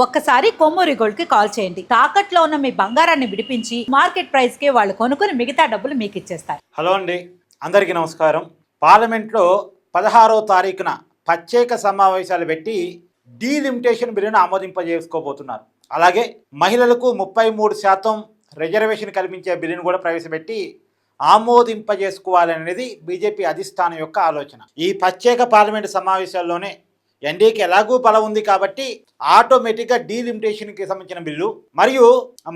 ఒక్కసారి కొమ్మూరి గోల్డ్ కి కాల్ చేయండి. తాకట్లో ఉన్న మీ బంగారాన్ని విడిపించి మార్కెట్ ప్రైస్ కి వాళ్ళు కొనుక్కుని మిగతా డబ్బులు మీకు ఇచ్చేస్తారు. హలో అండి, అందరికీ నమస్కారం. పార్లమెంట్లో 16వ తారీఖున ప్రత్యేక సమావేశాలు పెట్టి డీలిమిటేషన్ బిల్లును ఆమోదింపజేసుకోబోతున్నారు. అలాగే మహిళలకు 33% రిజర్వేషన్ కల్పించే బిల్లును కూడా ప్రవేశపెట్టి ఆమోదింపజేసుకోవాలనేది బీజేపీ అధిష్టానం యొక్క ఆలోచన. ఈ ప్రత్యేక పార్లమెంటు సమావేశాల్లోనే ఎన్డీఏకి ఎలాగూ బలం ఉంది కాబట్టి ఆటోమేటిక్గా డీలిమిటేషన్కి సంబంధించిన బిల్లు మరియు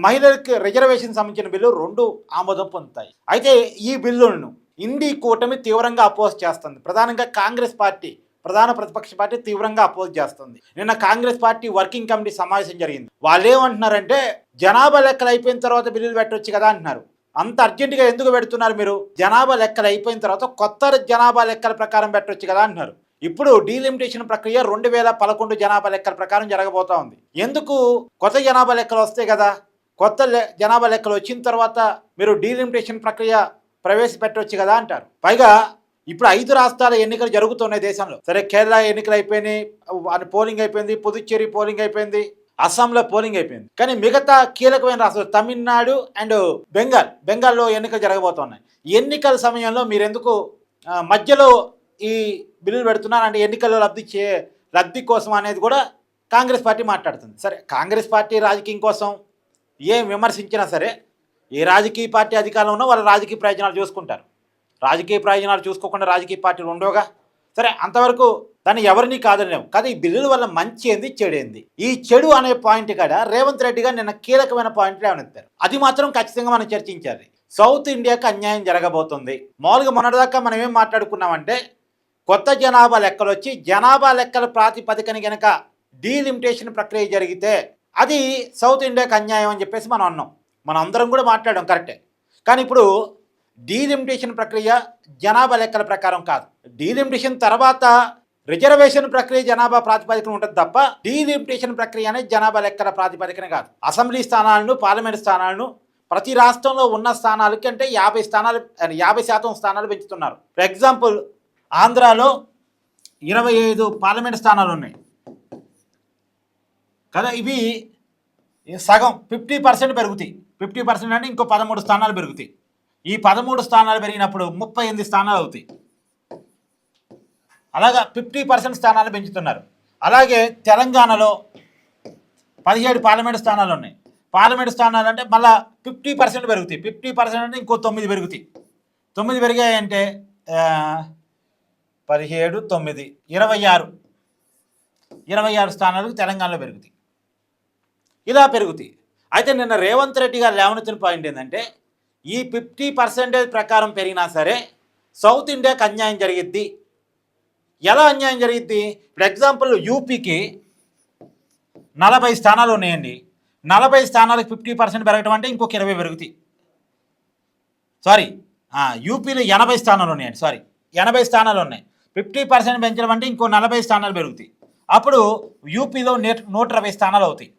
మహిళలకు రిజర్వేషన్ సంబంధించిన బిల్లు రెండు ఆమోదం పొందుతాయి. అయితే ఈ బిల్లులను ఇండి కూటమి తీవ్రంగా అపోజ్ చేస్తుంది. ప్రధానంగా కాంగ్రెస్ పార్టీ, ప్రధాన ప్రతిపక్ష పార్టీ తీవ్రంగా అపోజ్ చేస్తుంది. నిన్న కాంగ్రెస్ పార్టీ వర్కింగ్ కమిటీ సమావేశం జరిగింది. వాళ్ళు ఏమంటున్నారంటే జనాభా లెక్కలు అయిపోయిన తర్వాత బిల్లులు పెట్టవచ్చు కదా అంటున్నారు. అంత అర్జెంటుగా ఎందుకు పెడుతున్నారు మీరు? జనాభా లెక్కలు అయిపోయిన తర్వాత కొత్త జనాభా లెక్కల ప్రకారం పెట్టవచ్చు కదా అంటున్నారు. ఇప్పుడు డీలిమిటేషన్ ప్రక్రియ 2011 జనాభా లెక్కల ప్రకారం జరగబోతా ఉంది. ఎందుకు? కొత్త జనాభా లెక్కలు వస్తాయి కదా. కొత్త జనాభా లెక్కలు వచ్చిన తర్వాత మీరు డీలిమిటేషన్ ప్రక్రియ ప్రవేశపెట్టవచ్చు కదా అంటారు. పైగా ఇప్పుడు 5 రాష్ట్రాల ఎన్నికలు జరుగుతున్నాయి దేశంలో. సరే, కేరళ ఎన్నికలు అయిపోయినాయి, పోలింగ్ అయిపోయింది, పుదుచ్చేరి పోలింగ్ అయిపోయింది, అస్సాంలో పోలింగ్ అయిపోయింది. కానీ మిగతా కీలకమైన రాష్ట్రాలు తమిళనాడు అండ్ బెంగాల్లో ఎన్నికలు జరగబోతున్నాయి. ఎన్నికల సమయంలో మీరెందుకు మధ్యలో ఈ బిల్లులు పెడుతున్నారు అంటే ఎన్నికల్లో లబ్ధి కోసం అనేది కూడా కాంగ్రెస్ పార్టీ మాట్లాడుతుంది. సరే, కాంగ్రెస్ పార్టీ రాజకీయం కోసం ఏం విమర్శించినా సరే, ఏ రాజకీయ పార్టీ అధికారంలో ఉన్నా వాళ్ళ రాజకీయ ప్రయోజనాలు చూసుకుంటారు. రాజకీయ ప్రయోజనాలు చూసుకోకుండా రాజకీయ పార్టీలు ఉండవుగా. సరే, అంతవరకు దాన్ని ఎవరిని కాదలేము. కానీ ఈ బిల్లుల వల్ల మంచి ఏంది, చెడు ఏంది? ఈ చెడు అనే పాయింట్ కాడ రేవంత్ రెడ్డి గారు నిన్న కీలకమైన పాయింట్లు ఏమనిస్తారు, అది మాత్రం ఖచ్చితంగా మనం చర్చించాలి. సౌత్ ఇండియాకి అన్యాయం జరగబోతుంది. మామూలుగా మొన్నటిదాకా మనం ఏం మాట్లాడుకున్నామంటే కొత్త జనాభా లెక్కలు వచ్చి జనాభా లెక్కల ప్రాతిపదికన కనుక డీలిమిటేషన్ ప్రక్రియ జరిగితే అది సౌత్ ఇండియాకి అన్యాయం అని చెప్పేసి మనం అన్నాం. మనం అందరం కూడా మాట్లాడాం, కరెక్టే. కానీ ఇప్పుడు డీలిమిటేషన్ ప్రక్రియ జనాభా లెక్కల ప్రకారం కాదు. డీలిమిటేషన్ తర్వాత రిజర్వేషన్ ప్రక్రియ జనాభా ప్రాతిపదికన ఉంటుంది తప్ప డీలిమిటేషన్ ప్రక్రియ అనేది జనాభా లెక్కల ప్రాతిపదికన కాదు. అసెంబ్లీ స్థానాలను, పార్లమెంట్ స్థానాలను ప్రతి రాష్ట్రంలో ఉన్న స్థానాలకి అంటే 50% స్థానాలు పెంచుతున్నారు. ఫర్ ఎగ్జాంపుల్, ఆంధ్రాలో 25 పార్లమెంట్ స్థానాలు ఉన్నాయి కదా. ఇవి సగం 50% పెరుగుతాయి. 50% అంటే ఇంకో 13 స్థానాలు పెరుగుతాయి. ఈ 13 స్థానాలు పెరిగినప్పుడు 38 స్థానాలు అవుతాయి. అలాగా 50% స్థానాలు పెంచుతున్నారు. అలాగే తెలంగాణలో 17 పార్లమెంట్ స్థానాలు ఉన్నాయి. పార్లమెంట్ స్థానాలు అంటే మళ్ళీ 50% పెరుగుతాయి. 50% అంటే ఇంకో 9 పెరుగుతాయి. 9 పెరిగాయంటే 17, 9, 26 స్థానాలకు తెలంగాణలో పెరుగుతాయి. ఇలా పెరుగుతాయి. అయితే నిన్న రేవంత్ రెడ్డి గారు లేవనెత్తిన పాయింట్ ఏంటంటే ఈ 50% ప్రకారం పెరిగినా సరే సౌత్ ఇండియాకి అన్యాయం జరిగిద్ది. ఎలా అన్యాయం జరిగిద్ది? ఇప్పుడు ఎగ్జాంపుల్, యూపీకి 40 స్థానాలు ఉన్నాయండి. 40 స్థానాలకు 50% పెరగటం అంటే ఇంకొక 20 పెరుగుతాయి. యూపీలో 80 స్థానాలు ఉన్నాయండి. 80 స్థానాలు ఉన్నాయి. 50% పెంచడం అంటే ఇంకో 40 స్థానాలు పెరుగుతాయి. అప్పుడు యూపీలో 120 స్థానాలు అవుతాయి.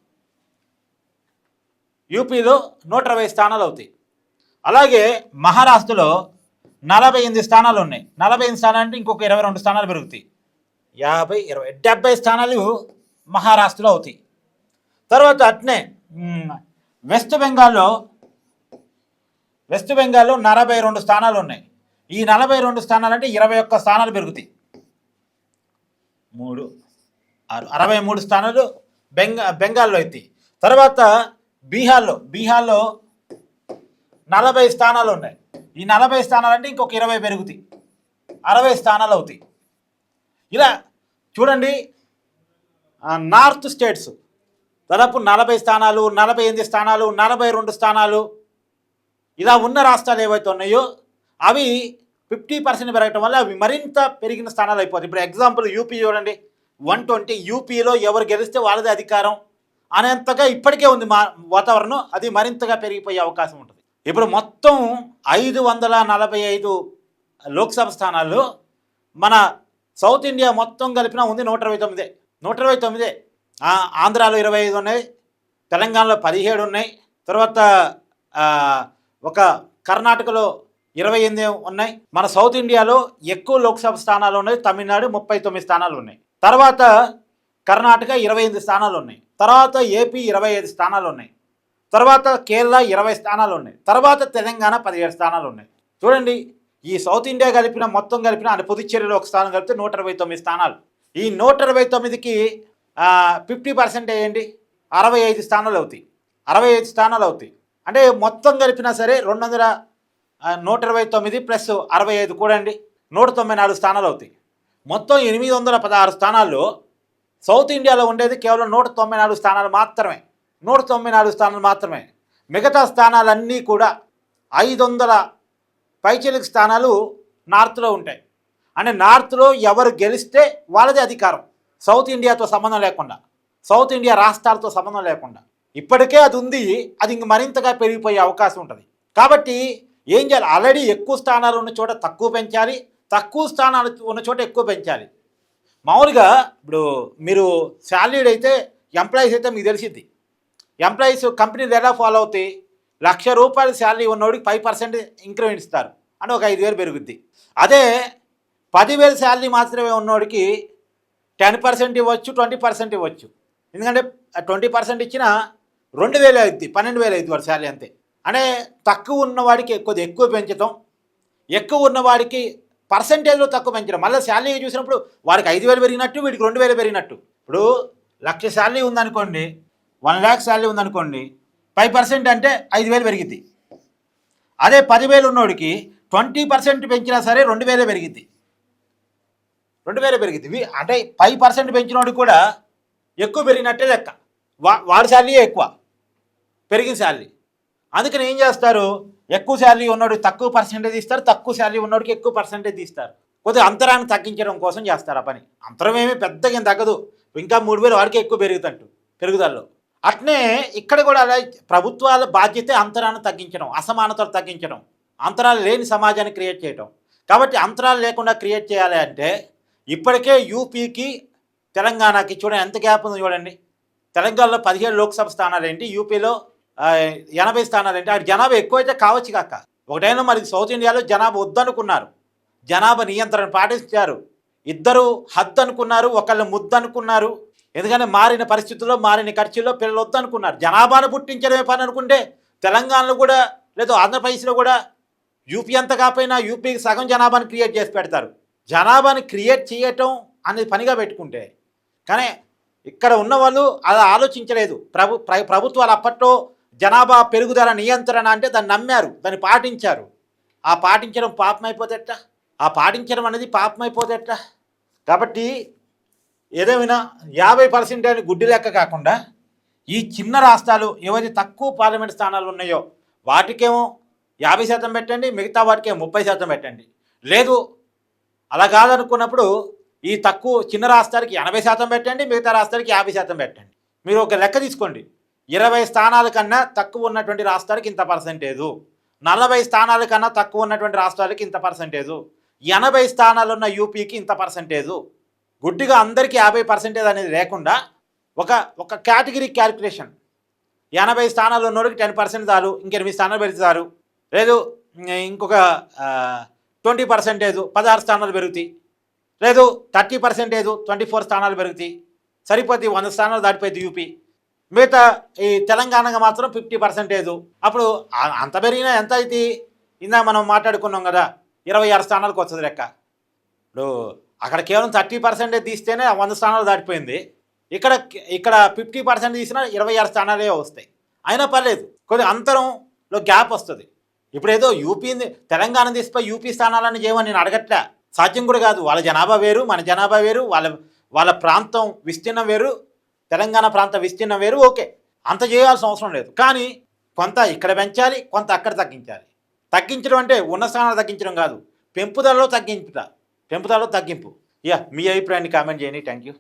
120 స్థానాలు అవుతాయి. అలాగే మహారాష్ట్రలో 48 స్థానాలు ఉన్నాయి. 48 స్థానాలు అంటే ఇంకొక 22 స్థానాలు పెరుగుతాయి. 50, 20, 70 స్థానాలు మహారాష్ట్రలో అవుతాయి. తర్వాత అట్నే వెస్ట్ బెంగాల్లో 42 స్థానాలు ఉన్నాయి. ఈ 42 స్థానాలు అంటే 21 స్థానాలు పెరుగుతాయి. 3, 6, 63 స్థానాలు బెంగాల్లో అవుతాయి. తర్వాత బీహార్లో 40 స్థానాలు ఉన్నాయి. ఈ 40 స్థానాలు అంటే ఇంకొక 20 పెరుగుతాయి. 60 స్థానాలు అవుతాయి. ఇలా చూడండి, నార్త్ స్టేట్స్ దాదాపు 40 స్థానాలు, 48 స్థానాలు, 42 స్థానాలు, ఇలా ఉన్న రాష్ట్రాలు ఏవైతే ఉన్నాయో అవి 50% పెరగటం వల్ల అవి మరింత పెరిగిన స్థానాలు అయిపోతాయి. ఇప్పుడు ఎగ్జాంపుల్ యూపీ చూడండి, 120. యూపీలో ఎవరు గెలిస్తే వాళ్ళదే అధికారం అనేంతగా ఇప్పటికే ఉంది వాతావరణం. అది మరింతగా పెరిగిపోయే అవకాశం ఉంటుంది. ఇప్పుడు మొత్తం 545 లోక్సభ స్థానాల్లో మన సౌత్ ఇండియా మొత్తం కలిపినా ఉంది 129. ఆంధ్రాలో 25 ఉన్నాయి, తెలంగాణలో 17 ఉన్నాయి, తర్వాత ఒక కర్ణాటకలో 28 ఉన్నాయి. మన సౌత్ ఇండియాలో ఎక్కువ లోక్సభ స్థానాలు ఉన్నాయి. తమిళనాడు 39 స్థానాలు ఉన్నాయి. తర్వాత కర్ణాటక 28 స్థానాలు ఉన్నాయి, తర్వాత ఏపీ 25 స్థానాలు ఉన్నాయి, తర్వాత కేరళ 20 స్థానాలు ఉన్నాయి, తర్వాత తెలంగాణ 17 స్థానాలు ఉన్నాయి. చూడండి, ఈ సౌత్ ఇండియా మొత్తం కలిపిన అంటే పుదుచ్చేరిలో ఒక స్థానం కలిపితే 129 స్థానాలు. ఈ 129కి 50% వేయండి, 65 స్థానాలు అవుతాయి. 65 స్థానాలు అవుతాయి అంటే మొత్తం కలిపినా సరే 129 ప్లస్ 65 కూడండి 194 స్థానాలు అవుతాయి. మొత్తం 816 స్థానాల్లో సౌత్ ఇండియాలో ఉండేది కేవలం 194 స్థానాలు మాత్రమే. 194 స్థానాలు మాత్రమే. మిగతా స్థానాలన్నీ కూడా 500 పైచిలిక స్థానాలు నార్త్లో ఉంటాయి. అంటే నార్త్లో ఎవరు గెలిస్తే వాళ్ళదే అధికారం, సౌత్ ఇండియాతో సంబంధం లేకుండా, సౌత్ ఇండియా రాష్ట్రాలతో సంబంధం లేకుండా. ఇప్పటికే అది ఉంది, అది ఇంక మరింతగా పెరిగిపోయే అవకాశం ఉంటుంది. కాబట్టి ఏం చేయాలి, ఆల్రెడీ ఎక్కువ స్థానాలు ఉన్న చోట తక్కువ పెంచాలి, తక్కువ స్థానాలు ఉన్న చోట ఎక్కువ పెంచాలి. మామూలుగా ఇప్పుడు మీరు శాలరీడ్ అయితే ఎంప్లాయీస్ అయితే మీకు తెలిసిద్ది. ఎంప్లాయీస్ కంపెనీలు ఎలా ఫాలో అవుతాయి, ₹1,00,000 శాలరీ ఉన్నోడికి 5% ఇంక్రిమెంట్ ఇస్తారు అంటే ఒక 5,000 పెరుగుద్ది. అదే 10,000 శాలరీ మాత్రమే ఉన్నోడికి 10% ఇవ్వచ్చు, 20% ఇవ్వచ్చు. ఎందుకంటే 20% ఇచ్చినా 2,000 అవుద్ది, 12,000 అవుద్ది వాడి శాలరీ అంతే. అంటే తక్కువ ఉన్నవాడికి ఎక్కువ పెంచడం, ఎక్కువ ఉన్నవాడికి పర్సంటేజ్లో తక్కువ పెంచడం. మళ్ళీ శాలరీ చూసినప్పుడు వాడికి 5,000 పెరిగినట్టు, వీడికి 2,000 పెరిగినట్టు. ఇప్పుడు 1,00,000 శాలరీ ఉందనుకోండి, 1,00,000 శాలరీ ఉందనుకోండి, 5% అంటే 5,000 పెరిగిద్ది. అదే 10,000 ఉన్నోడికి 20% పెంచినా సరే 2,000 పెరిగిద్ది. 2,000 పెరిగిద్ది. అంటే 5% పెంచినోడికి కూడా ఎక్కువ పెరిగినట్టే లెక్క. వాడి శాలరీ ఎక్కువ పెరిగిన శాలరీ. అందుకని ఏం చేస్తారు, ఎక్కువ శాలరీ ఉన్నోడికి తక్కువ పర్సెంటేజ్ ఇస్తారు, తక్కువ శాలరీ ఉన్నోడికి ఎక్కువ పర్సెంటేజ్ ఇస్తారు. కొద్దిగా అంతరాన్ని తగ్గించడం కోసం చేస్తారు ఆ పని. అంతరం ఏమీ పెద్దగా ఏం తగ్గదు, ఇంకా 3,000 వాడికి ఎక్కువ పెరుగుదలలో. అట్నే ఇక్కడ కూడా అలా ప్రభుత్వాల బాధ్యతే అంతరాన్ని తగ్గించడం, అసమానతలు తగ్గించడం, అంతరాలు లేని సమాజాన్ని క్రియేట్ చేయడం. కాబట్టి అంతరాలు లేకుండా క్రియేట్ చేయాలి అంటే ఇప్పటికే యూపీకి తెలంగాణకి చూడండి ఎంత గ్యాప్ ఉంది చూడండి. తెలంగాణలో 17 లోక్సభ స్థానాలు ఏంటి, యూపీలో 80 స్థానాలు ఏంటి. అక్కడ జనాభా ఎక్కువైతే కావచ్చు కాక, ఒకటైనా మరి సౌత్ ఇండియాలో జనాభా వద్దనుకున్నారు, జనాభా నియంత్రణ పాటించారు. ఇద్దరు హద్దు అనుకున్నారు, ఒకళ్ళు ముద్దు అనుకున్నారు. ఎందుకంటే మారిన పరిస్థితుల్లో, మారిన ఖర్చుల్లో పిల్లలు వద్దనుకున్నారు. జనాభాను పుట్టించడమే పని అనుకుంటే తెలంగాణలో కూడా లేదు, ఆంధ్రప్రదేశ్లో కూడా యూపీ అంతా కాకపోయినా యూపీకి సగం జనాభాని క్రియేట్ చేసి పెడతారు. జనాభాని క్రియేట్ చేయటం అనేది పనిగా పెట్టుకుంటే, కానీ ఇక్కడ ఉన్న వాళ్ళు అలా ఆలోచించలేదు. ప్రభుత్వాలు అప్పట్లో జనాభా పెరుగుదల నియంత్రణ అంటే దాన్ని నమ్మారు, దాన్ని పాటించారు. ఆ పాటించడం పాపమైపోతేట, ఆ పాటించడం అనేది పాపమైపోతేట. కాబట్టి ఏదేమైనా 50% అని గుడ్డి లెక్క కాకుండా ఈ చిన్న రాష్ట్రాలు ఏవైతే తక్కువ పార్లమెంట్ స్థానాలు ఉన్నాయో వాటికేమో 50% పెట్టండి, మిగతా వాటికేమో 30% పెట్టండి. లేదు అలా కాదనుకున్నప్పుడు ఈ తక్కువ చిన్న రాష్ట్రాలకి 80% పెట్టండి, మిగతా రాష్ట్రాలకి 50% పెట్టండి. మీరు ఒక లెక్క తీసుకోండి, 20 స్థానాల కన్నా తక్కువ ఉన్నటువంటి రాష్ట్రాలకి ఇంత పర్సెంటేజు, 40 స్థానాల కన్నా తక్కువ ఉన్నటువంటి రాష్ట్రాలకి ఇంత పర్సెంటేజు, 80 స్థానాలు ఉన్న యూపీకి ఇంత పర్సెంటేజు. గుడ్డిగా అందరికీ 50% అనేది లేకుండా ఒక కేటగిరీ క్యాల్కులేషన్. 80 స్థానాలు ఉన్నోడికి 10% చాలు, ఇంక 8 స్థానాలు పెడితే చాలు. లేదు ఇంకొక 20% 16 స్థానాలు పెరుగుతాయి. లేదు 30% 24 స్థానాలు పెరుగుతాయి. సరిపోతే 100 స్థానాలు దాటిపోయింది యూపీ. మిగతా ఈ తెలంగాణగా మాత్రం 50%. అప్పుడు అంత పెరిగినా ఎంత అయితే ఇందా మనం మాట్లాడుకున్నాం కదా, 26 స్థానాలకు వస్తుంది లెక్క. ఇప్పుడు అక్కడ కేవలం 30% తీస్తేనే 100 స్థానాలు దాటిపోయింది. ఇక్కడ 50% తీసినా 26 స్థానాలే వస్తాయి. అయినా పర్లేదు, కొద్దిగా అంతరంలో గ్యాప్ వస్తుంది. ఇప్పుడు ఏదో తెలంగాణ తీసిపోయి యూపీ స్థానాలని చేయమని నేను అడగట్లే, సాధ్యం కూడా కాదు. వాళ్ళ జనాభా వేరు, మన జనాభా వేరు, వాళ్ళ ప్రాంతం విస్తీర్ణం వేరు, తెలంగాణ ప్రాంత విస్తీర్ణం వేరు. ఓకే, అంత చేయాల్సిన అవసరం లేదు. కానీ కొంత ఇక్కడ పెంచాలి, కొంత అక్కడ తగ్గించాలి. తగ్గించడం అంటే ఉన్న స్థానాలు తగ్గించడం కాదు, పెంపుదలలో తగ్గింపు. మీ అభిప్రాయాన్ని కామెంట్ చేయండి. Thank you.